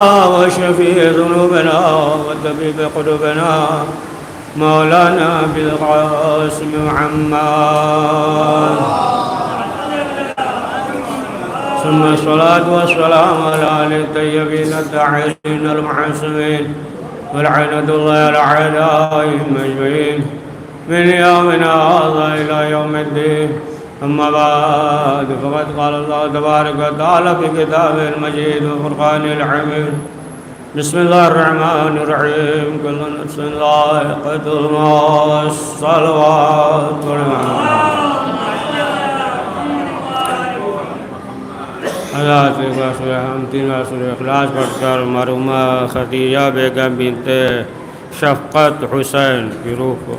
وشفيع ذنوبنا وطبيب قلوبنا مولانا بالقاسم محمد، ثم الصلاة والسلام على آل الطيبين الطاهرين المعصومين، ولعنة الله على أعدائهم أجمعين من يومنا هذا إلى يوم الدين. أما بعد، فقد قال الله تبارك وتعالى في كتابه المجيد والفرقان الحميد: بسم الله الرحمن الرحيم. كل نفس ذائقة الموت، صلوات اللہ تین اخلاص پڑھ کر مرحومہ خدیجہ بیگم بنت شفقت حسین کی روح کو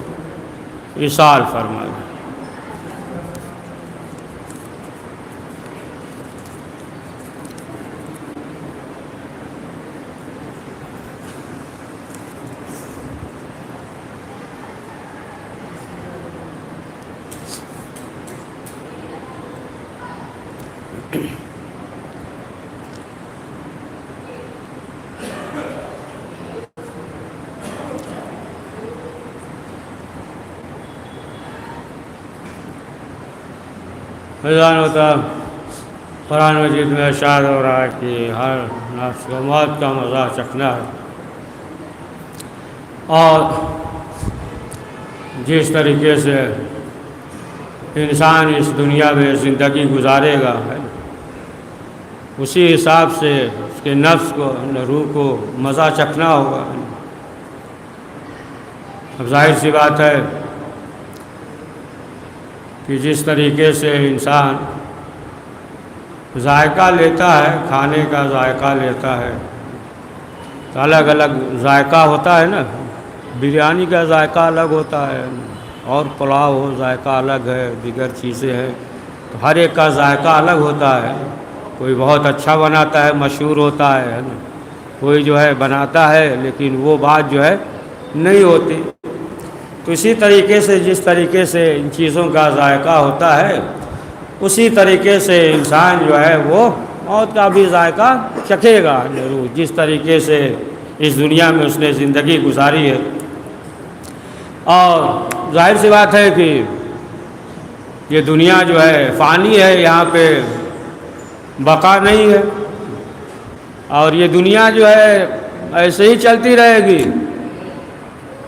ایصال فرمائے. اذان ہوتا قرآن مجید میں ارشاد ہو رہا ہے کہ ہر نفس کو موت کا مزہ چکھنا ہے، اور جس طریقے سے انسان اس دنیا میں زندگی گزارے گا اسی حساب سے اس کے نفس کو، روح کو مزہ چکھنا ہوگا. اب ظاہر سی بات ہے کہ جس طریقے سے انسان ذائقہ لیتا ہے، کھانے کا ذائقہ لیتا ہے، تو الگ الگ ذائقہ ہوتا ہے نا. بریانی کا ذائقہ الگ ہوتا ہے، اور پلاؤ ہو ذائقہ الگ ہے، دیگر چیزیں ہیں، تو ہر ایک کا ذائقہ الگ ہوتا ہے. کوئی بہت اچھا بناتا ہے، مشہور ہوتا ہے نا، کوئی جو ہے بناتا ہے لیکن وہ بات جو ہے نہیں ہوتی. تو اسی طریقے سے جس طریقے سے ان چیزوں کا ذائقہ ہوتا ہے اسی طریقے سے انسان جو ہے وہ موت کا بھی ذائقہ چکھے گا ضرور، جس طریقے سے اس دنیا میں اس نے زندگی گزاری ہے. اور ظاہر سی بات ہے کہ یہ دنیا جو ہے فانی ہے، یہاں پہ بقا نہیں ہے، اور یہ دنیا جو ہے ایسے ہی چلتی رہے گی.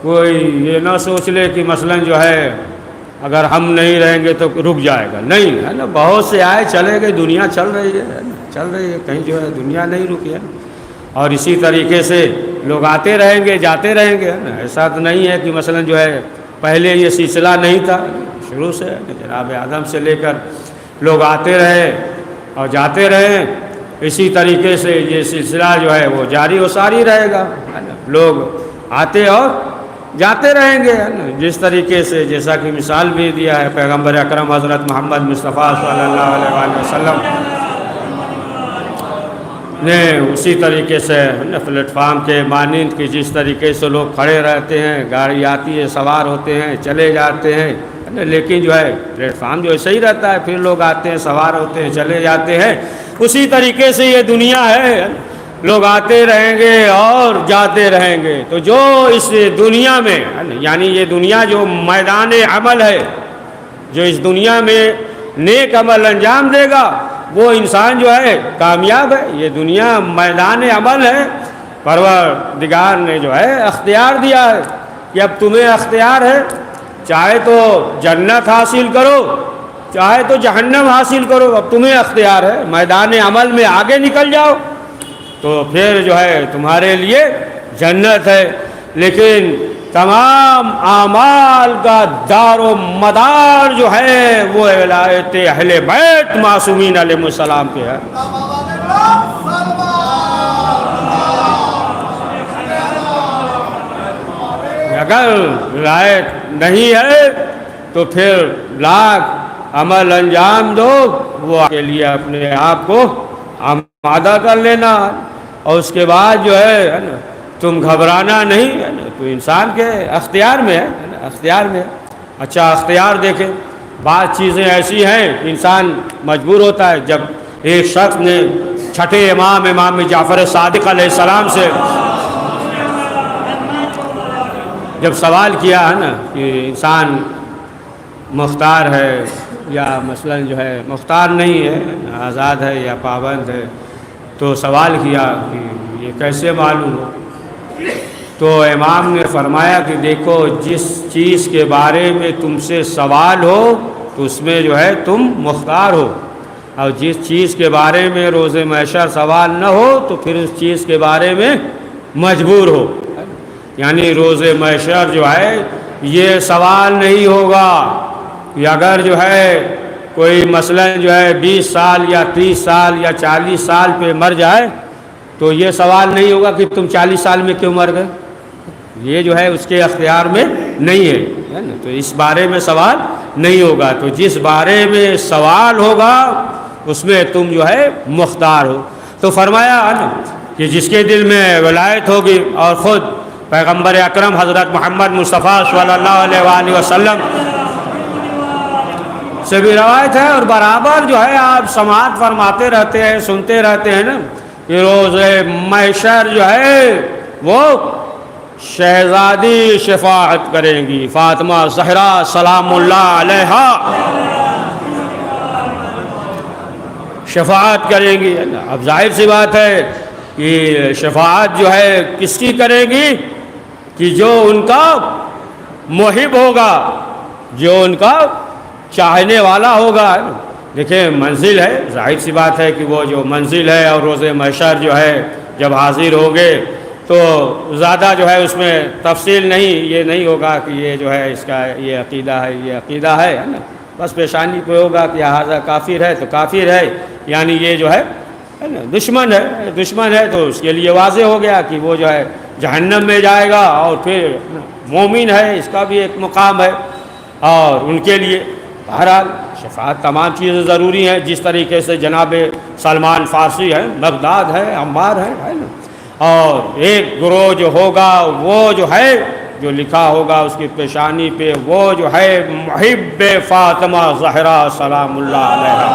کوئی یہ نہ سوچ لے کہ مثلا جو ہے اگر ہم نہیں رہیں گے تو رک جائے گا، نہیں ہے نا. بہت سے آئے چلے گئے، دنیا چل رہی ہے چل رہی ہے، کہیں جو ہے دنیا نہیں رکی ہے. اور اسی طریقے سے لوگ آتے رہیں گے جاتے رہیں گے نا. ایسا تو نہیں ہے کہ مثلا جو ہے پہلے یہ سلسلہ نہیں تھا، شروع سے جناب آدم سے لے کر لوگ آتے رہے اور جاتے رہے. اسی طریقے سے یہ سلسلہ جو ہے وہ جاری و ساری رہے گا، لوگ آتے اور جاتے رہیں گے جس طریقے سے، جیسا کہ مثال بھی دیا ہے پیغمبر اکرم حضرت محمد مصطفیٰ صلی اللہ علیہ وسلم نے. اسی طریقے سے پلیٹ فارم کے مانند کہ جس طریقے سے لوگ کھڑے رہتے ہیں، گاڑی آتی ہے، سوار ہوتے ہیں، چلے جاتے ہیں، لیکن جو ہے پلیٹ فارم جو ایسے ہی رہتا ہے، پھر لوگ آتے ہیں، سوار ہوتے ہیں، چلے جاتے ہیں. اسی طریقے سے یہ دنیا ہے، لوگ آتے رہیں گے اور جاتے رہیں گے. تو جو اس دنیا میں یعنی یہ دنیا جو میدان عمل ہے، جو اس دنیا میں نیک عمل انجام دے گا وہ انسان جو ہے کامیاب ہے. یہ دنیا میدان عمل ہے. پروردگار نے جو ہے اختیار دیا ہے کہ اب تمہیں اختیار ہے، چاہے تو جنت حاصل کرو چاہے تو جہنم حاصل کرو. اب تمہیں اختیار ہے، میدان عمل میں آگے نکل جاؤ تو پھر جو ہے تمہارے لیے جنت ہے. لیکن تمام اعمال کا دار و مدار جو ہے وہ ولایت اہل بیت معصومین علیہ السلام پہ ہے. اگر ولایت نہیں ہے تو پھر لاکھ عمل انجام دو، وہ کے لیے اپنے آپ کو آمادہ کر لینا، اور اس کے بعد جو ہے نا تم گھبرانا نہیں. تو انسان کے اختیار میں ہے، اختیار میں. اچھا اختیار دیکھیں، بعض چیزیں ایسی ہیں انسان مجبور ہوتا ہے. جب ایک شخص نے چھٹے امام جعفر صادق علیہ السلام سے جب سوال کیا ہے نا کہ انسان مختار ہے یا مثلا جو ہے مختار نہیں ہے، آزاد ہے یا پابند ہے، تو سوال کیا کہ یہ کیسے معلوم ہو؟ تو امام نے فرمایا کہ دیکھو جس چیز کے بارے میں تم سے سوال ہو تو اس میں جو ہے تم مختار ہو، اور جس چیز کے بارے میں روز محشر سوال نہ ہو تو پھر اس چیز کے بارے میں مجبور ہو۔ یعنی روز محشر جو ہے یہ سوال نہیں ہوگا کہ اگر جو ہے کوئی مثلا جو ہے 20 سال یا 30 سال یا 40 سال پہ مر جائے تو یہ سوال نہیں ہوگا کہ تم 40 سال میں کیوں مر گئے، یہ جو ہے اس کے اختیار میں نہیں ہے نا، تو اس بارے میں سوال نہیں ہوگا۔ تو جس بارے میں سوال ہوگا اس میں تم جو ہے مختار ہو۔ تو فرمایا نا کہ جس کے دل میں ولایت ہوگی، اور خود پیغمبر اکرم حضرت محمد مصطفیٰ صلی اللہ علیہ وآلہ وسلم سے بھی روایت ہے اور برابر جو ہے آپ سماعت فرماتے رہتے ہیں، سنتے رہتے ہیں نا کہ روز محشر جو ہے وہ شہزادی شفاعت کریں گی، فاطمہ زہرا سلام اللہ علیہا شفاعت کریں گی۔ اب ظاہر سی بات ہے کہ شفاعت جو ہے کس کی کریں گی؟ کہ جو ان کا محب ہوگا، جو ان کا چاہنے والا ہوگا۔ دیکھیں منزل ہے، ظاہر سی بات ہے کہ وہ جو منزل ہے اور روز محشر جو ہے جب حاضر ہوگے تو زیادہ جو ہے اس میں تفصیل نہیں، یہ نہیں ہوگا کہ یہ جو ہے اس کا یہ عقیدہ ہے، یہ عقیدہ ہے نا، بس پیشانی پہ ہوگا کہ ہذا کافر ہے تو کافر ہے، یعنی یہ جو ہے نا دشمن ہے، تو اس کے لیے واضح ہو گیا کہ وہ جو ہے جہنم میں جائے گا، اور پھر مومن ہے اس کا بھی ایک مقام ہے، اور ان کے لیے بہرحال شفاعت تمام چیزیں ضروری ہیں، جس طریقے سے جناب سلمان فارسی ہے، مقداد ہے، عمار ہے نا، اور ایک گروہ جو ہوگا وہ جو ہے جو لکھا ہوگا اس کی پیشانی پہ وہ جو ہے محب فاطمہ زہرا سلام اللہ علیہا،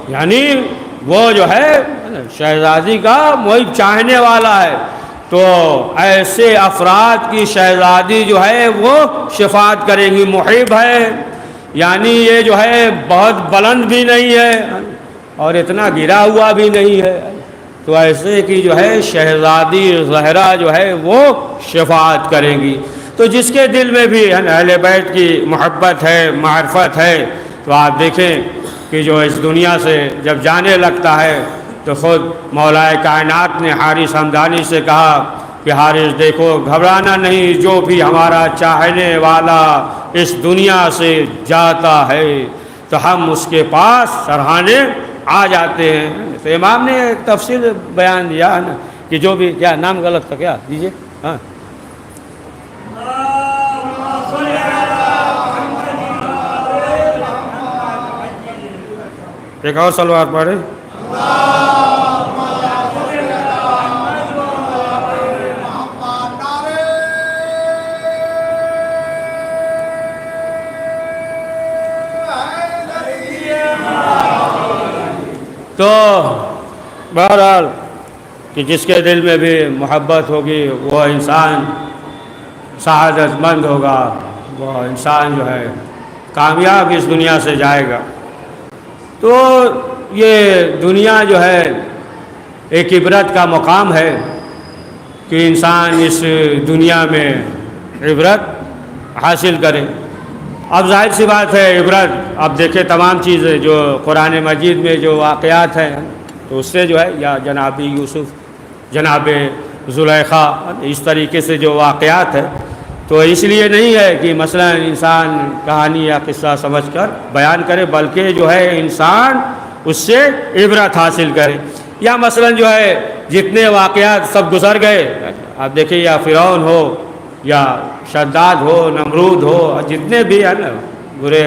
یعنی وہ جو ہے شہزادی کا محب چاہنے والا ہے۔ تو ایسے افراد کی شہزادی جو ہے وہ شفاعت کریں گی، محب ہے، یعنی یہ جو ہے بہت بلند بھی نہیں ہے اور اتنا گرا ہوا بھی نہیں ہے، تو ایسے کی جو ہے شہزادی زہرا جو ہے وہ شفاعت کریں گی۔ تو جس کے دل میں بھی اہل بیت کی محبت ہے، معرفت ہے، تو آپ دیکھیں کہ جو اس دنیا سے جب جانے لگتا ہے تو خود مولا کائنات نے حارث حمدانی سے کہا کہ حارث دیکھو گھبرانا نہیں، جو بھی ہمارا چاہنے والا اس دنیا سے جاتا ہے تو ہم اس کے پاس سرہانے آ جاتے ہیں۔ تو امام نے ایک تفصیل بیان دیا ہے نا کہ جو بھی، کیا نام غلط تھا کیا دیجیے، ہاں ایک اور سلوات پڑھے۔ تو بہرحال کہ جس کے دل میں بھی محبت ہوگی وہ انسان سعادت مند ہوگا، وہ انسان جو ہے کامیاب اس دنیا سے جائے گا۔ تو یہ دنیا جو ہے ایک عبرت کا مقام ہے کہ انسان اس دنیا میں عبرت حاصل کرے۔ اب ظاہر سی بات ہے عبرت، اب دیکھیں تمام چیزیں جو قرآن مجید میں جو واقعات ہیں تو اس سے جو ہے یا جناب یوسف، جناب زلیخا، اس طریقے سے جو واقعات ہیں تو اس لیے نہیں ہے کہ مثلا انسان کہانی یا قصہ سمجھ کر بیان کرے، بلکہ جو ہے انسان اس سے عبرت حاصل کرے۔ یا مثلا جو ہے جتنے واقعات سب گزر گئے، آپ دیکھیں یا فرعون ہو یا شداد ہو، نمرود ہو، جتنے بھی ہیں نا برے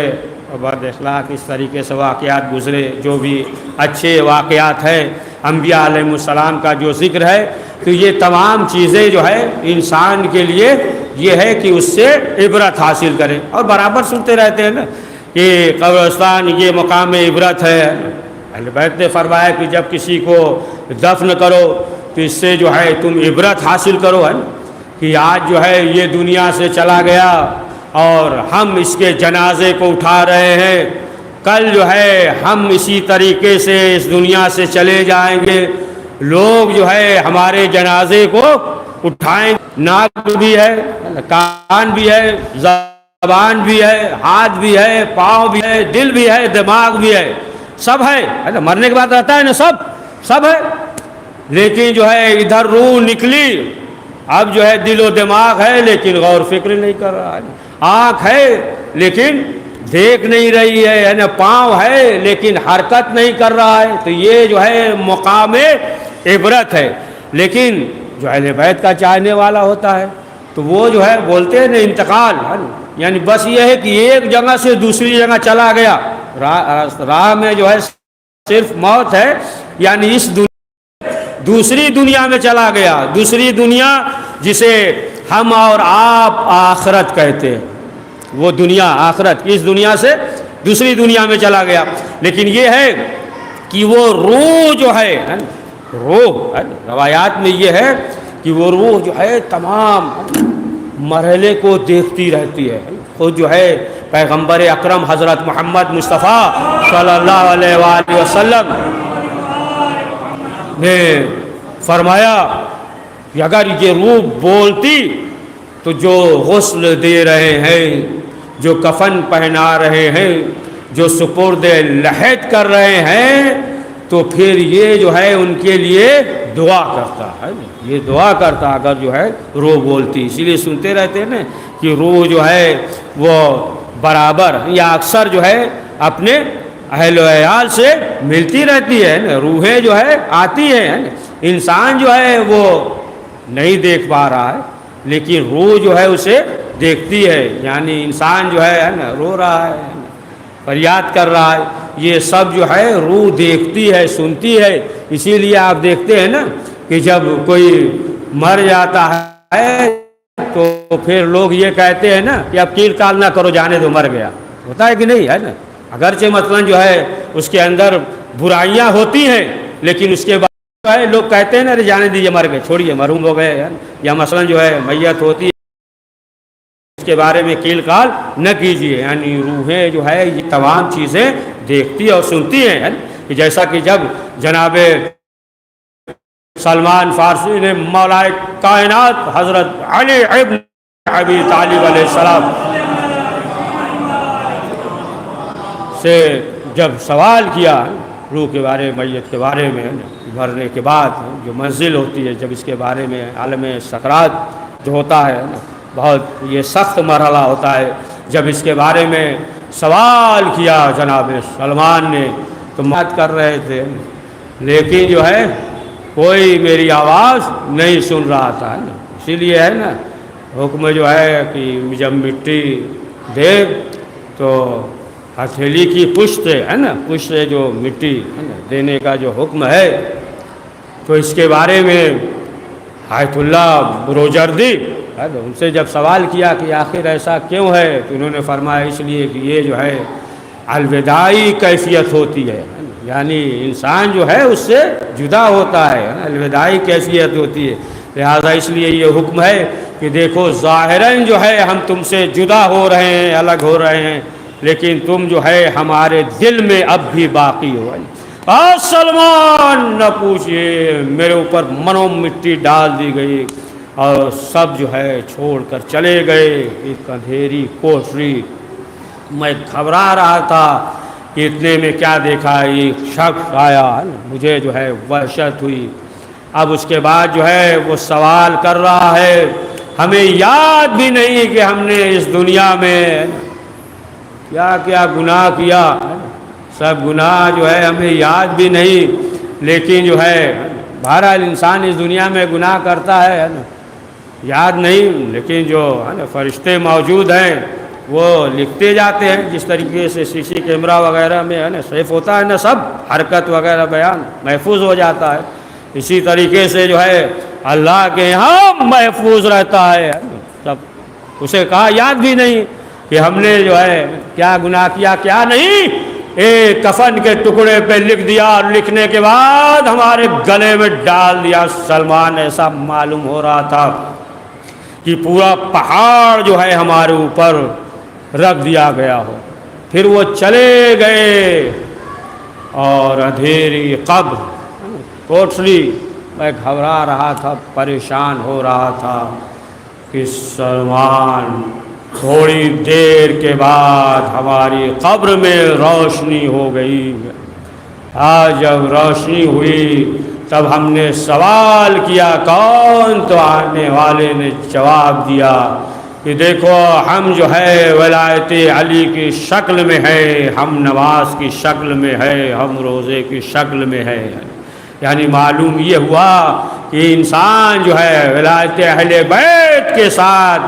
بد اخلاق اس طریقے سے واقعات گزرے، جو بھی اچھے واقعات ہیں انبیاء علیہ السلام کا جو ذکر ہے، تو یہ تمام چیزیں جو ہے انسان کے لیے یہ ہے کہ اس سے عبرت حاصل کریں۔ اور برابر سنتے رہتے ہیں نا کہ قبرستان یہ مقام عبرت ہے۔ اہل بیت نے فرمایا کہ جب کسی کو دفن کرو تو اس سے جو ہے تم عبرت حاصل کرو، ہے کہ آج جو ہے یہ دنیا سے چلا گیا اور ہم اس کے جنازے کو اٹھا رہے ہیں، کل جو ہے ہم اسی طریقے سے اس دنیا سے چلے جائیں گے، لوگ جو ہے ہمارے جنازے کو اٹھائیں، ناک بھی ہے، کان بھی ہے، زبان بھی ہے، ہاتھ بھی ہے، پاؤں بھی ہے، دل بھی ہے، دماغ بھی ہے، سب ہے، مرنے کے بعد رہتا ہے نا، سب ہے، لیکن جو ہے ادھر روح نکلی، اب جو ہے دل و دماغ ہے لیکن غور فکر نہیں کر رہا ہے، آنکھ ہے لیکن دیکھ نہیں رہی ہے نا، پاؤں ہے لیکن حرکت نہیں کر رہا ہے، تو یہ جو ہے مقام عبرت ہے۔ لیکن جو اہل بیت کا چاہنے والا ہوتا ہے تو وہ جو ہے بولتے ہیں نا انتقال، یعنی بس یہ ہے کہ ایک جگہ سے دوسری جگہ چلا گیا، راہ میں جو ہے صرف موت ہے، یعنی اس دوسری دنیا میں چلا گیا، دوسری دنیا جسے ہم اور آپ آخرت کہتے ہیں، وہ دنیا آخرت، اس دنیا سے دوسری دنیا میں چلا گیا۔ لیکن یہ ہے کہ وہ روح جو ہے روح، روایات میں یہ ہے کہ وہ روح جو ہے تمام مرحلے کو دیکھتی رہتی ہے، خود جو ہے پیغمبر اکرم حضرت محمد مصطفیٰ صلی اللہ علیہ وآلہ وسلم نے فرمایا کہ اگر یہ روح بولتی تو جو غسل دے رہے ہیں، جو کفن پہنا رہے ہیں، جو سپرد لحد کر رہے ہیں، تو پھر یہ جو ہے ان کے لیے دعا کرتا ہے، یہ دعا کرتا اگر جو ہے روح بولتی۔ اسی لیے سنتے رہتے ہیں نا کہ روح جو ہے وہ برابر یا اکثر جو ہے اپنے اہل و عیال سے ملتی رہتی ہے نا، روحیں جو ہے آتی ہیں، انسان جو ہے وہ نہیں دیکھ پا رہا ہے لیکن روح جو ہے اسے دیکھتی ہے، یعنی انسان جو ہے نا رو رہا ہے، فریاد کر رہا ہے، یہ سب جو ہے روح دیکھتی ہے، سنتی ہے۔ اسی لیے آپ دیکھتے ہیں نا کہ جب کوئی مر جاتا ہے تو پھر لوگ یہ کہتے ہیں نا کہ اب کیل کال نہ کرو، جانے دو، مر گیا، ہوتا ہے کہ نہیں، ہے نا؟ اگرچہ مثلا جو ہے اس کے اندر برائیاں ہوتی ہیں لیکن اس کے بعد جو ہے لوگ کہتے ہیں نا ارے جانے دیجیے، مر گئے، چھوڑیے، مرحوم ہو گئے، یا مثلا جو ہے میت ہوتی ہے اس کے بارے میں کیل کال نہ کیجیے، یعنی روحیں جو ہے یہ تمام چیزیں دیکھتی اور سنتی ہیں، کہ جیسا کہ جب جناب سلمان فارسی نے مولا کائنات حضرت علی ابن ابی طالب علیہ السلام سے جب سوال کیا روح کے بارے میں، میت کے بارے میں، مرنے کے بعد جو منزل ہوتی ہے، جب اس کے بارے میں عالم سکرات جو ہوتا ہے بہت یہ سخت مرحلہ ہوتا ہے، جب اس کے بارے میں سوال کیا جناب سلمان نے تو بات کر رہے تھے لیکن جو ہے کوئی میری آواز نہیں سن رہا تھا، اسی لیے ہے نا حکم جو ہے کہ جب مٹی دے تو ہتھیلی کی پشت ہے نا، پشت جو مٹی ہے نا دینے کا جو حکم ہے، تو اس کے بارے میں آیت اللہ بروجردی ان سے جب سوال کیا کہ آخر ایسا کیوں ہے تو انہوں نے فرمایا اس لیے کہ یہ جو ہے الوداعی کیفیت ہوتی ہے، یعنی انسان جو ہے اس سے جدا ہوتا ہے، الوداعی کیفیت ہوتی ہے، لہذا اس لیے یہ حکم ہے کہ دیکھو ظاہراً جو ہے ہم تم سے جدا ہو رہے ہیں، الگ ہو رہے ہیں، لیکن تم جو ہے ہمارے دل میں اب بھی باقی ہو۔ سلمان نہ پوچھئے، میرے اوپر منو مٹی ڈال دی گئی اور سب جو ہے چھوڑ کر چلے گئے، ایک اندھیری کوٹری، میں گھبرا رہا تھا کہ اتنے میں کیا دیکھا، ایک شخص آیا، مجھے جو ہے وحشت ہوئی۔ اب اس کے بعد جو ہے وہ سوال کر رہا ہے، ہمیں یاد بھی نہیں کہ ہم نے اس دنیا میں کیا کیا گناہ کیا، سب گناہ جو ہے ہمیں یاد بھی نہیں، لیکن جو ہے بہرحال انسان اس دنیا میں گناہ کرتا ہے نا، یاد نہیں، لیکن جو ہے نا فرشتے موجود ہیں وہ لکھتے جاتے ہیں، جس طریقے سے سی سی کیمرہ وغیرہ میں ہے نا سیف ہوتا ہے نا، سب حرکت وغیرہ بیان محفوظ ہو جاتا ہے، اسی طریقے سے جو ہے اللہ کے یہاں محفوظ رہتا ہے سب، اسے کہا یاد بھی نہیں، کہ ہم نے جو ہے کیا گناہ کیا کیا نہیں، ایک کفن کے ٹکڑے پہ لکھ دیا اور لکھنے کے بعد ہمارے گلے میں ڈال دیا۔ سلمان ایسا معلوم ہو رہا تھا کہ پورا پہاڑ جو ہے ہمارے اوپر رکھ دیا گیا ہو۔ پھر وہ چلے گئے اور اندھیری قبر کوٹھلی، میں گھبرا رہا تھا، پریشان ہو رہا تھا کہ سلمان تھوڑی دیر کے بعد ہماری قبر میں روشنی ہو گئی۔ آج جب روشنی ہوئی تب ہم نے سوال کیا کون؟ تو آنے والے نے جواب دیا کہ دیکھو ہم جو ہے ولایت علی کی شکل میں ہے، ہم نماز کی شکل میں ہے، ہم روزے کی شکل میں ہے۔ یعنی معلوم یہ ہوا کہ انسان جو ہے ولایت اہل بیت کے ساتھ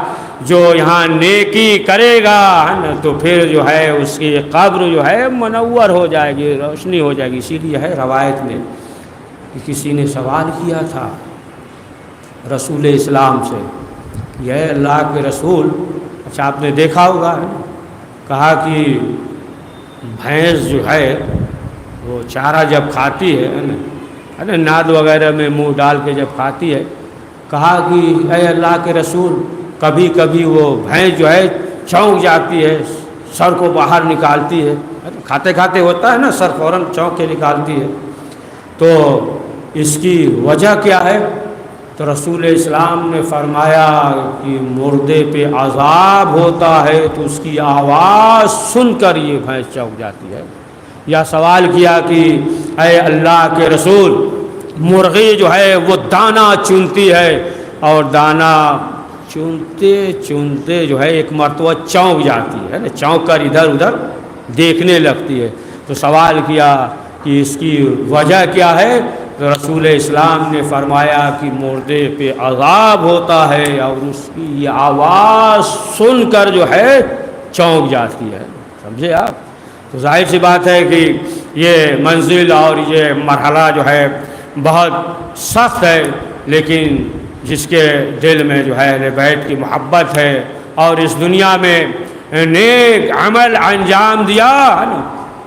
جو یہاں نیکی کرے گا تو پھر جو ہے اس کی قبر جو ہے منور ہو جائے گی، روشنی ہو جائے گی۔ اسی لیے ہے روایت میں کہ کسی نے سوال کیا تھا رسول اسلام سے، یہ اللہ کے رسول، اچھا آپ نے دیکھا ہوگا، کہا کہ بھینس جو ہے وہ چارہ جب کھاتی ہے ناد وغیرہ میں منہ ڈال کے جب کھاتی ہے، کہا کہ اے اللہ کے رسول کبھی کبھی وہ بھینس جو ہے چونک جاتی ہے، سر کو باہر نکالتی ہے، کھاتے کھاتے ہوتا ہے نا سر فوراً چونک کے نکالتی ہے، تو اس کی وجہ کیا ہے؟ تو رسول اسلام نے فرمایا کہ مردے پہ عذاب ہوتا ہے تو اس کی آواز سن کر یہ بھینس چونک جاتی ہے۔ یا سوال کیا کہ اے اللہ کے رسول مرغی جو ہے وہ دانہ چنتی ہے اور دانہ چنتے چنتے جو ہے ایک مرتبہ چونک جاتی ہے نا، چونک کر ادھر ادھر دیکھنے لگتی ہے، تو سوال کیا کہ اس کی وجہ کیا ہے؟ تو رسول اسلام نے فرمایا کہ مردے پہ عذاب ہوتا ہے اور اس کی یہ آواز سن کر جو ہے چونک جاتی ہے۔ سمجھے آپ؟ تو ظاہر سی بات ہے کہ یہ منزل اور یہ مرحلہ جو ہے بہت سخت ہے، لیکن جس کے دل میں جو ہے اہل بیت کی محبت ہے اور اس دنیا میں نیک عمل انجام دیا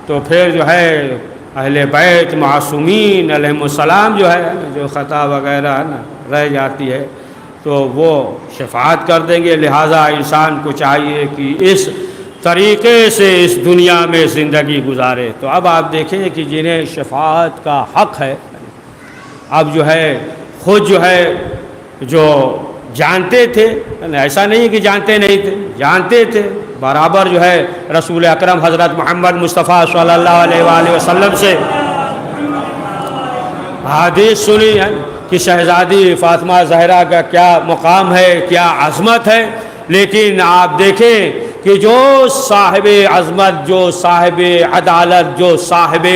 تو پھر جو ہے اہل بیت معصومین علیہم السلام جو ہے جو خطا وغیرہ رہ جاتی ہے تو وہ شفاعت کر دیں گے۔ لہٰذا انسان کو چاہیے کہ اس طریقے سے اس دنیا میں زندگی گزارے۔ تو اب آپ دیکھیں کہ جنہیں شفاعت کا حق ہے، اب جو ہے خود جو ہے جو جانتے تھے، ایسا نہیں کہ جانتے نہیں تھے، جانتے تھے برابر، جو ہے رسول اکرم حضرت محمد مصطفیٰ صلی اللہ علیہ وآلہ وسلم سے حدیث سنی ہے کہ شہزادی فاطمہ زہرا کا کیا مقام ہے، کیا عظمت ہے، لیکن آپ دیکھیں کہ جو صاحب عظمت، جو صاحب عدالت، جو صاحب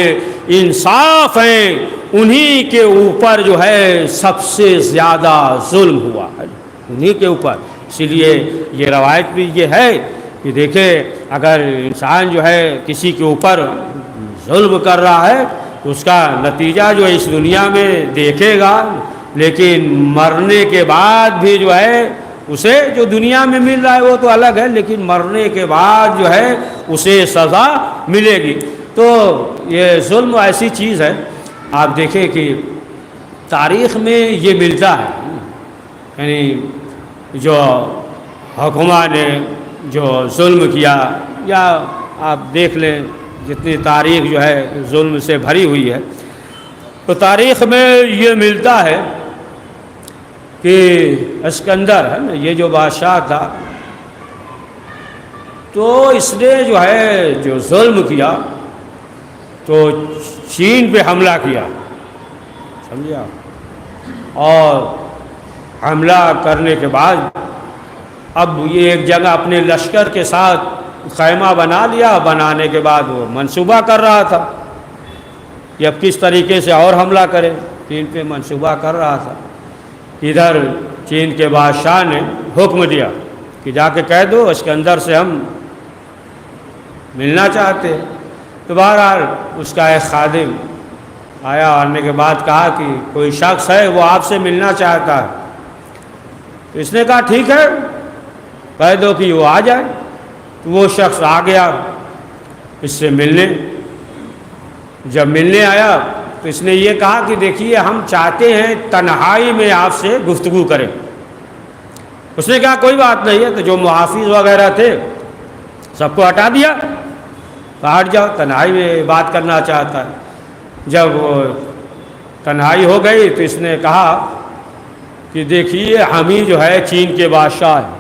انصاف ہیں، انہی کے اوپر جو ہے سب سے زیادہ ظلم ہوا ہے، انہی کے اوپر۔ اسی لیے یہ روایت بھی یہ ہے کہ دیکھیں اگر انسان جو ہے کسی کے اوپر ظلم کر رہا ہے تو اس کا نتیجہ جو ہے اس دنیا میں دیکھے گا، لیکن مرنے کے بعد بھی جو ہے اسے جو دنیا میں مل رہا ہے وہ تو الگ ہے، لیکن مرنے کے بعد جو ہے اسے سزا ملے گی۔ تو یہ ظلم ایسی چیز ہے، آپ دیکھیں کہ تاریخ میں یہ ملتا ہے، یعنی جو حکومت نے جو ظلم کیا، یا آپ دیکھ لیں جتنی تاریخ جو ہے ظلم سے بھری ہوئی ہے، تو تاریخ میں یہ ملتا ہے کہ اسکندر ہے نا، یہ جو بادشاہ تھا، تو اس نے جو ہے جو ظلم کیا تو چین پہ حملہ کیا، سمجھے آپ، اور حملہ کرنے کے بعد اب یہ ایک جگہ اپنے لشکر کے ساتھ خیمہ بنا لیا، بنانے کے بعد وہ منصوبہ کر رہا تھا کہ اب کس طریقے سے اور حملہ کرے، چین پہ منصوبہ کر رہا تھا۔ ادھر چین کے بادشاہ نے حکم دیا کہ جا کے کہہ دو اسکندر سے ہم ملنا چاہتے ہیں۔ تو بہرحال اس کا ایک خادم آیا، آنے کے بعد کہا کہ کوئی شخص ہے وہ آپ سے ملنا چاہتا ہے، تو اس نے کہا ٹھیک ہے کہہ دو کہ وہ آ جائے۔ تو وہ شخص آ گیا اس سے ملنے. جب ملنے آیا تو اس نے یہ کہا کہ دیکھیے ہم چاہتے ہیں تنہائی میں آپ سے گفتگو کریں. اس نے کہا کوئی بات نہیں ہے. تو جو محافظ وغیرہ تھے سب کو ہٹا دیا, کہا ہٹ جاؤ, تنہائی میں بات کرنا چاہتا ہے. جب تنہائی ہو گئی تو اس نے کہا کہ دیکھیے ہم ہی جو ہے چین کے بادشاہ ہیں.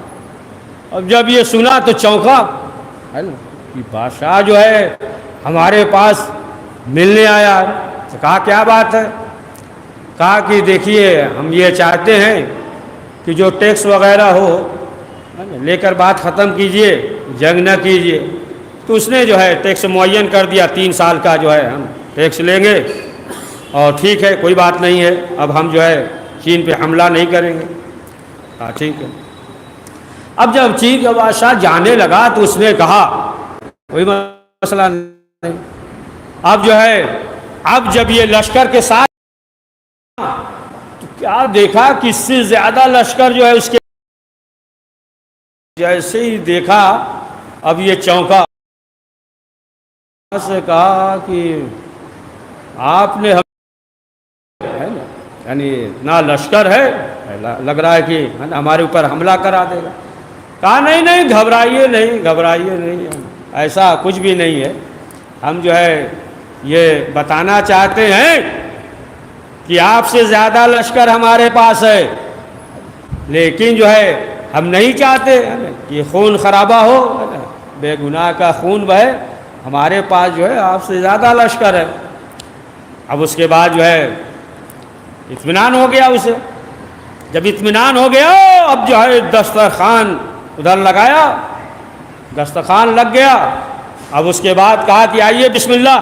اب جب یہ سنا تو چونکا ہے نا کہ بادشاہ جو ہے ہمارے پاس ملنے آیا. تو کہا کیا بات ہے؟ کہا کہ دیکھیے ہم یہ چاہتے ہیں کہ جو ٹیکس وغیرہ ہو لے کر بات ختم کیجئے, جنگ نہ کیجئے. تو اس نے جو ہے ٹیکس معین کر دیا, 3 سال کا جو ہے ہم ٹیکس لیں گے, اور ٹھیک ہے کوئی بات نہیں ہے, اب ہم جو ہے چین پہ حملہ نہیں کریں گے. ہاں ٹھیک ہے. اب جب چین کا بادشاہ جانے لگا تو اس نے کہا کوئی مسئلہ نہیں. اب جو ہے اب جب یہ لشکر کے ساتھ تو کیا دیکھا کہ اس سے زیادہ لشکر جو ہے اس کے, جیسے ہی دیکھا اب یہ چونکا. سے کہا کہ آپ نے یعنی نہ لشکر ہے, لگ رہا ہے کہ ہمارے اوپر حملہ کرا دے گا. کہا نہیں گھبرائیے نہیں, ایسا کچھ بھی نہیں ہے. ہم جو ہے یہ بتانا چاہتے ہیں کہ آپ سے زیادہ لشکر ہمارے پاس ہے, لیکن جو ہے ہم نہیں چاہتے کہ خون خرابہ ہو, بے گناہ کا خون بہے. ہمارے پاس جو ہے آپ سے زیادہ لشکر ہے. اب اس کے بعد جو ہے اطمینان ہو گیا اسے. جب اطمینان ہو گیا اب جو ہے دسترخوان ادھر لگایا, دسترخوان لگ گیا. اب اس کے بعد کہا کہ آئیے بسم اللہ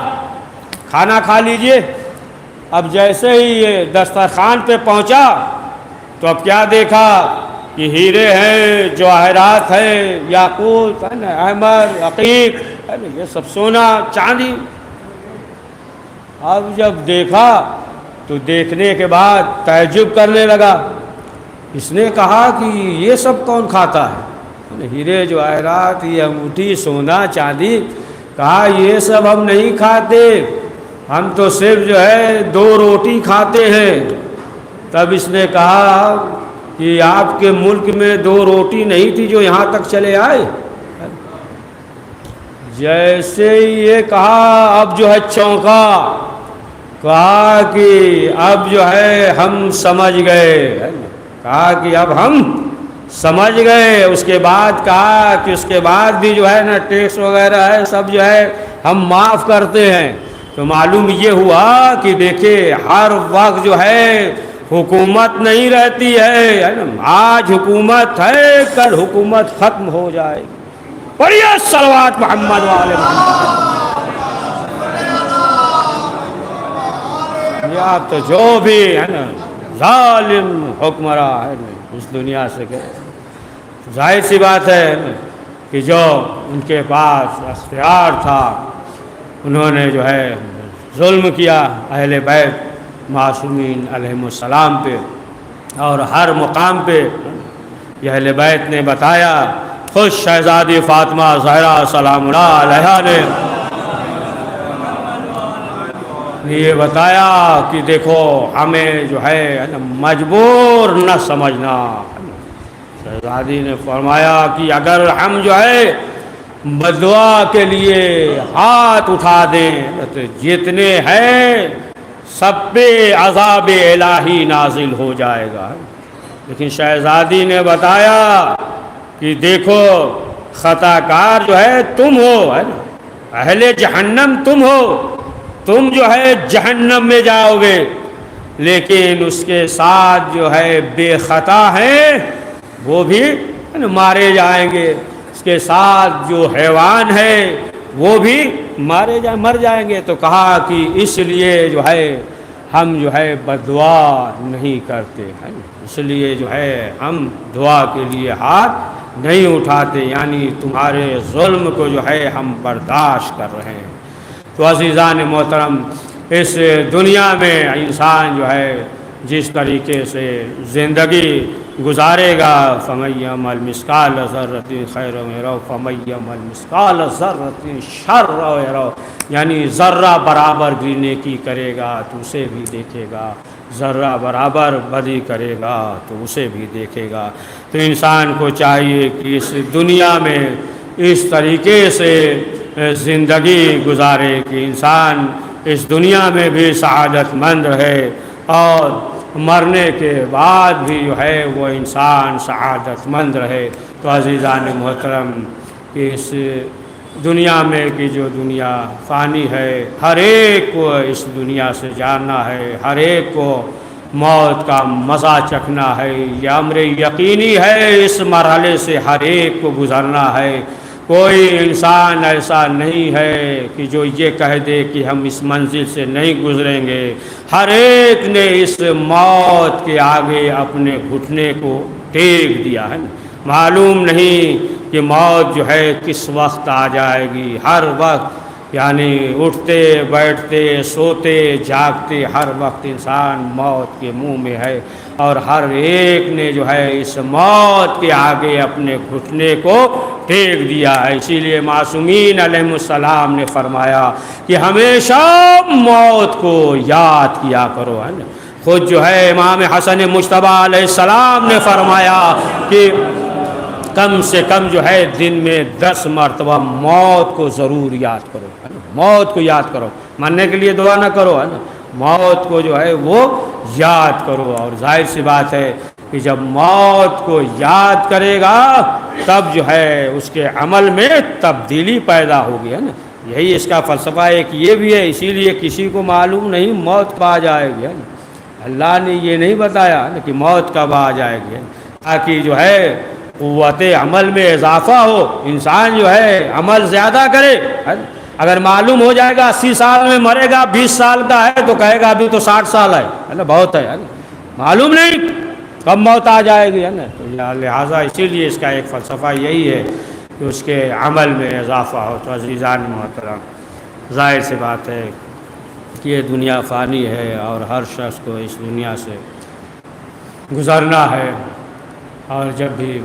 کھانا کھا لیجئے. اب جیسے ہی یہ دسترخوان پہ پہنچا تو اب کیا دیکھا کہ ہیرے ہیں, جواہرات ہیں, یاقوت ہے نا, احمر, عقیق ہے نا, یہ سب سونا چاندی. اب جب دیکھا تو دیکھنے کے بعد تعجب کرنے لگا. اس نے کہا کہ یہ سب کون کھاتا ہے؟ ہیرے جواہرات, یہ انگوٹھی, سونا چاندی. کہا یہ سب ہم نہیں کھاتے, ہم تو صرف جو ہے 2 روٹی کھاتے ہیں. تب اس نے کہا کہ آپ کے ملک میں 2 روٹی نہیں تھی جو یہاں تک چلے آئے. جیسے یہ کہا اب جو ہے چونکا, کہا کہ اب جو ہے ہم سمجھ گئے. کہا کہ اب ہم سمجھ گئے. اس کے بعد کہا کہ اس کے بعد بھی جو ہے نا ٹیکس وغیرہ ہے سب جو ہے ہم معاف کرتے ہیں. تو معلوم یہ ہوا کہ دیکھیں ہر وقت جو ہے حکومت نہیں رہتی ہے. آج حکومت ہے, کل حکومت ختم ہو جائے گی. پڑھیے صلوات محمد والے محمد. آپ تو جو بھی ہے نا ظالم حکمراں ہے اس دنیا سے گئے. ظاہر سی بات ہے کہ جو ان کے پاس اختیار تھا انہوں نے جو ہے ظلم کیا اہل بیت معصومین علیہم السلام پہ. اور ہر مقام پہ یہ اہل بیت نے بتایا. خود شہزادی فاطمہ زہرا سلام اللہ علیہا نے یہ بتایا کہ دیکھو ہمیں جو ہے مجبور نہ سمجھنا. شہزادی نے فرمایا کہ اگر ہم جو ہے بددعا کے لیے ہاتھ اٹھا دیں تو جتنے ہیں سب پہ عذاب الہی نازل ہو جائے گا. لیکن شہزادی نے بتایا کہ دیکھو خطا کار جو ہے تم ہو, ہے نا, اہل جہنم تم ہو, تم جو ہے جہنم میں جاؤ گے, لیکن اس کے ساتھ جو ہے بے خطا ہیں وہ بھی مارے جائیں گے. اس کے ساتھ جو حیوان ہے وہ بھی مر جائیں گے. تو کہا کہ اس لیے جو ہے ہم جو ہے بددعا نہیں کرتے ہیں, اس لیے جو ہے ہم دعا کے لیے ہاتھ نہیں اٹھاتے, یعنی تمہارے ظلم کو جو ہے ہم برداشت کر رہے ہیں. تو عزیزان محترم, اس دنیا میں انسان جو ہے جس طریقے سے زندگی گزارے گا، فَمَن يَعْمَلْ مِثْقَالَ ذَرَّةٍ خَيْرًا يَرَهُ وَمَن يَعْمَلْ مِثْقَالَ ذَرَّةٍ شَرًّا يَرَهُ، یعنی ذرہ برابر بھی نیکی کرے گا تو اسے بھی دیکھے گا، ذرہ برابر بدی کرے گا تو اسے بھی دیکھے گا۔ تو انسان کو چاہیے کہ اس دنیا میں اس طریقے سے زندگی گزارے کہ انسان اس دنیا میں بھی سعادت مند رہے اور مرنے کے بعد بھی جو ہے وہ انسان سعادت مند رہے۔ تو عزیزان محترم، کہ اس دنیا میں کی جو دنیا فانی ہے، ہر ایک کو اس دنیا سے جانا ہے، ہر ایک کو موت کا مزہ چکھنا ہے، یہ امر یقینی ہے، اس مرحلے سے ہر ایک کو گزرنا ہے۔ کوئی انسان ایسا نہیں ہے کہ جو یہ کہہ دے کہ ہم اس منزل سے نہیں گزریں گے۔ ہر ایک نے اس موت کے آگے اپنے گھٹنے کو ٹیک دیا ہے، معلوم نہیں کہ موت جو ہے کس وقت آ جائے گی۔ ہر وقت یعنی اٹھتے بیٹھتے سوتے جاگتے ہر وقت انسان موت کے منہ میں ہے، اور ہر ایک نے جو ہے اس موت کے آگے اپنے گھٹنے کو ٹیک دیا ہے۔ اسی لیے معصومین علیہ السلام نے فرمایا کہ ہمیشہ موت کو یاد کیا کرو، ہے نا۔ خود جو ہے امام حسن مجتبی علیہ السلام نے فرمایا کہ کم سے کم جو ہے دن میں 10 مرتبہ موت کو ضرور یاد کرو، ہے نا، موت کو یاد کرو، مرنے کے لیے دعا نہ کرو، ہے نا، موت کو جو ہے وہ یاد کرو۔ اور ظاہر سی بات ہے کہ جب موت کو یاد کرے گا تب جو ہے اس کے عمل میں تبدیلی پیدا ہوگی، ہے نا۔ یہی اس کا فلسفہ ایک یہ بھی ہے، اسی لیے کسی کو معلوم نہیں موت کب آ جائے گی، ہے نا۔ اللہ نے یہ نہیں بتایا نا کہ موت کب آ جائے گی، تاکہ جو ہے قوت عمل میں اضافہ ہو، انسان جو ہے عمل زیادہ کرے۔ اگر معلوم ہو جائے گا 80 سال میں مرے گا، 20 سال کا ہے تو کہے گا ابھی تو 60 سال ہے نا، بہت ہے نا، معلوم نہیں کب موت آ جائے گی، ہے نا۔ تو لہٰذا اسی لیے اس کا ایک فلسفہ یہی ہے کہ اس کے عمل میں اضافہ ہو۔ تو عزیزان محترم، ظاہر سی بات ہے کہ یہ دنیا فانی ہے اور ہر شخص کو اس دنیا سے گزرنا ہے، اور جب بھی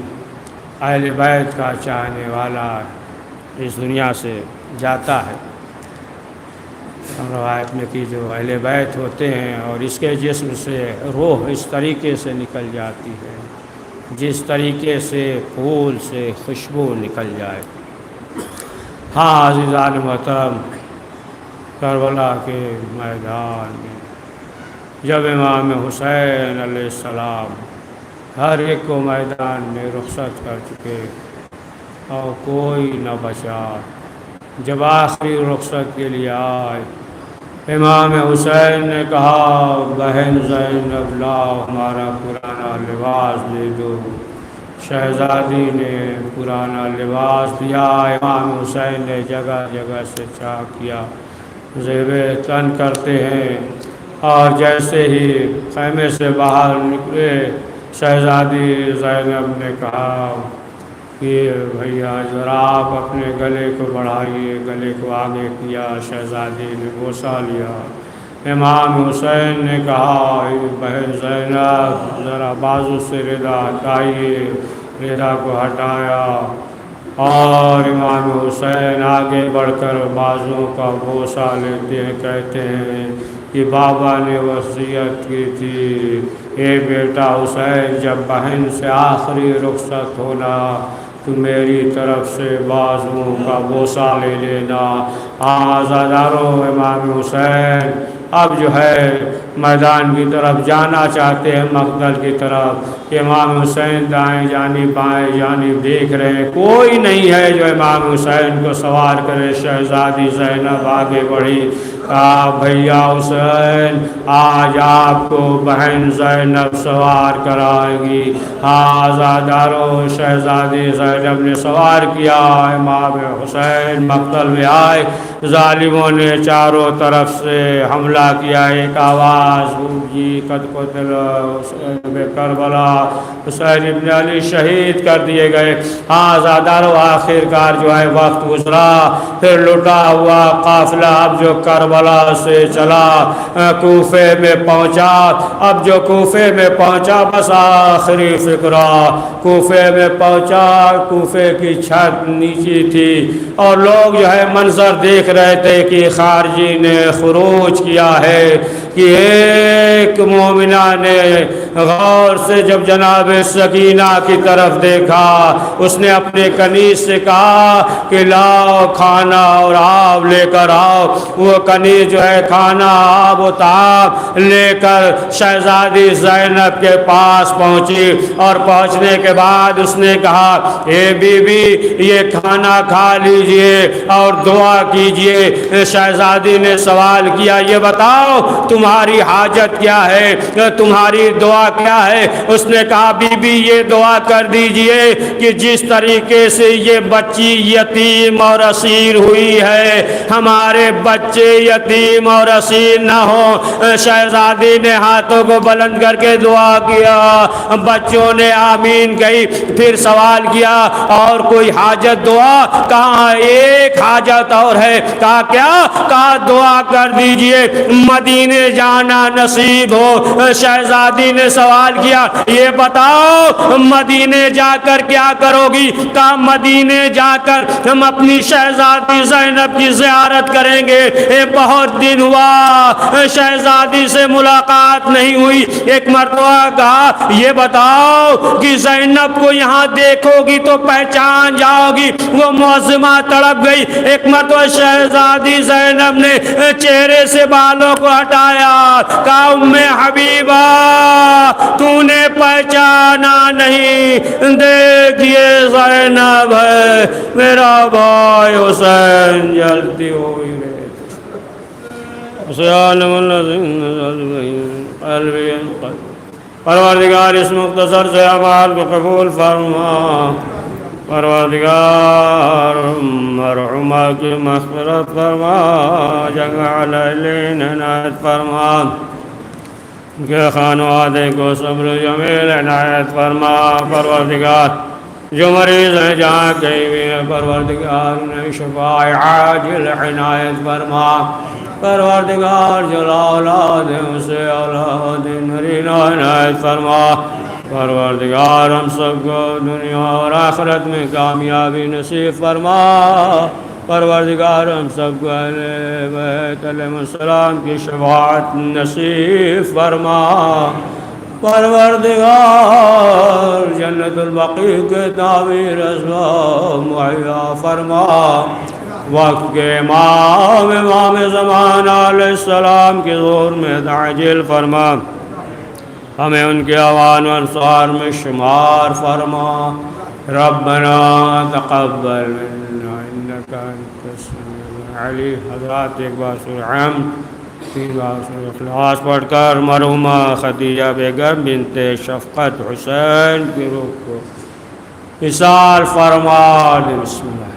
اہل بیت کا چاہنے والا اس دنیا سے جاتا ہے، روایت میں کہ جو اہل بیت ہوتے ہیں اور اس کے جسم سے روح اس طریقے سے نکل جاتی ہے جس طریقے سے پھول سے خوشبو نکل جائے۔ ہاں عزیزان محترم، کربلا کے میدان میں جب امام حسین علیہ السلام ہر ایک کو میدان میں رخصت کر چکے اور کوئی نہ بچا، جب آخری رخصت کے لیے آئے، امام حسین نے کہا بہن زینب لاؤ ہمارا پرانا لباس دے دو۔ شہزادی نے پرانا لباس دیا، امام حسین نے جگہ جگہ سے چاک کیا، زیب تن کرتے ہیں، اور جیسے ہی خیمے سے باہر نکلے شہزادی زینب نے کہا کہ بھیا ذرا آپ اپنے گلے کو بڑھائیے، گلے کو آگے کیا، شہزادی نے بوسہ لیا۔ امام حسین نے کہا بہن زینب ذرا بازو سے ردا ہٹائیے، ردا کو ہٹایا، اور امام حسین آگے بڑھ کر بازو کا بوسہ لیتے ہیں، کہتے ہیں کہ بابا نے وصیت کی تھی، اے بیٹا حسین جب بہن سے آخری رخصت ہونا تو میری طرف سے بازو کا بوسہ لے لینا۔ آزادارو، امام حسین اب جو ہے میدان کی طرف جانا چاہتے ہیں، مقتل کی طرف۔ امام حسین دائیں جانب بائیں جانب دیکھ رہے ہیں، کوئی نہیں ہے جو امام حسین کو سوار کرے۔ شہزادی زینب آگے بڑھی، کہا بھیا حسین آج آپ کو بہن زینب سوار کرائے گی۔ آزادارو، شہزادی زینب نے سوار کیا، امام حسین مقتل میں آئے، ظالموں نے چاروں طرف سے حملہ کیا، ایک آواز گونجی قد قتل حسین کربلا، حسین ابن علی شہید کر دیے گئے۔ آزادارو، آخر کار جو ہے وقت گزرا، پھر لٹا ہوا قافلہ اب جو کربلا کربلا سے چلا کوفے میں پہنچا. اب جو کوفے میں پہنچا بس آخری فکرہ کوفے میں پہنچا. کوفے کی چھت نیچی تھی اور لوگ جو ہے منظر دیکھ رہے تھے کہ خارجی نے خروج کیا ہے. کہ ایک مومنہ نے غور سے جب جناب سکینہ کی طرف دیکھا, اس نے اپنے کنیز سے کہا کہ لاؤ کھانا اور آب لے کر آؤ. وہ کنیز جو ہے کھانا آب و تاب لے کر شہزادی زینب کے پاس پہنچی, اور پہنچنے کے بعد اس نے کہا اے بی بی یہ کھانا کھا لیجئے اور دعا کیجئے. شہزادی نے سوال کیا یہ بتاؤ تمہاری حاجت کیا ہے, تمہاری دعا کیا ہے؟ اس نے کہا بی بی یہ دعا کر دیجئے کہ جس طریقے سے یہ بچی یتیم اور اسیر ہوئی ہے ہمارے بچے یتیم اور اسیر نہ ہوں. شہزادی نے ہاتھوں کو بلند کر کے دعا کیا, بچوں نے آمین کہی. پھر سوال کیا اور کوئی حاجت دعا؟ کہا ایک حاجت اور ہے. کہا کیا؟ کہا دعا کر دیجئے مدینے جانا نصیب ہو. شہزادی نے سوال کیا یہ بتاؤ مدینے جا کر کیا کرو گی؟ کہا مدینے جا کر ہم اپنی شہزادی زینب کی زیارت کریں گے. بہت دن ہوا شہزادی سے ملاقات نہیں ہوئی. ایک مرتبہ کہا یہ بتاؤ کہ زینب کو یہاں دیکھو گی تو پہچان جاؤ گی. وہ معظمہ تڑپ گئی. ایک مرتبہ شہزادی زینب نے چہرے سے بالوں کو ہٹایا, کہا ام حبیبہ تو نے پہچانا نہیں, دیکھیے زینب ہے میرا بھائی حسین جلتی ہوئی رہے. پروردگار اس مختصر سے اعمال کو قبول فرما. پروردگار مرحومہ کی مغفرت فرما, جمع علیہن عنایت فرما, کہ خانوادے کو صبر جمیل عنایت فرما. پروردگار جو مریض ہیں جہاں کہیں بھی ہیں پروردگار انہیں شفاء عاجل عنایت فرما. پروردگار جو اولاد ہیں اسے اولاد نرینہ عنایت فرما. پروردگار ہم سب کو دنیا اور آخرت میں کامیابی نصیب فرما. پروردگار ہم سب کو اہل بیت علیہ السلام کی شفاعت نصیب فرما. پروردگار جنت البقیع کے تعمیر اسباب مہیا فرما. وقت کے امام زمان علیہ السلام کے ظہور میں تعجیل فرما. ہمیں ان کے اوان و انصار میں شمار فرما. ربنا تقبل منا انك انت السميع العليم. حضرات ایک بار سورہ حمد 3 بار سورہ اخلاص پڑھ کر مرحومہ خدیجہ بیگم بنت شفقت حسین کی روح کو اصال فرما. بسم اللہ.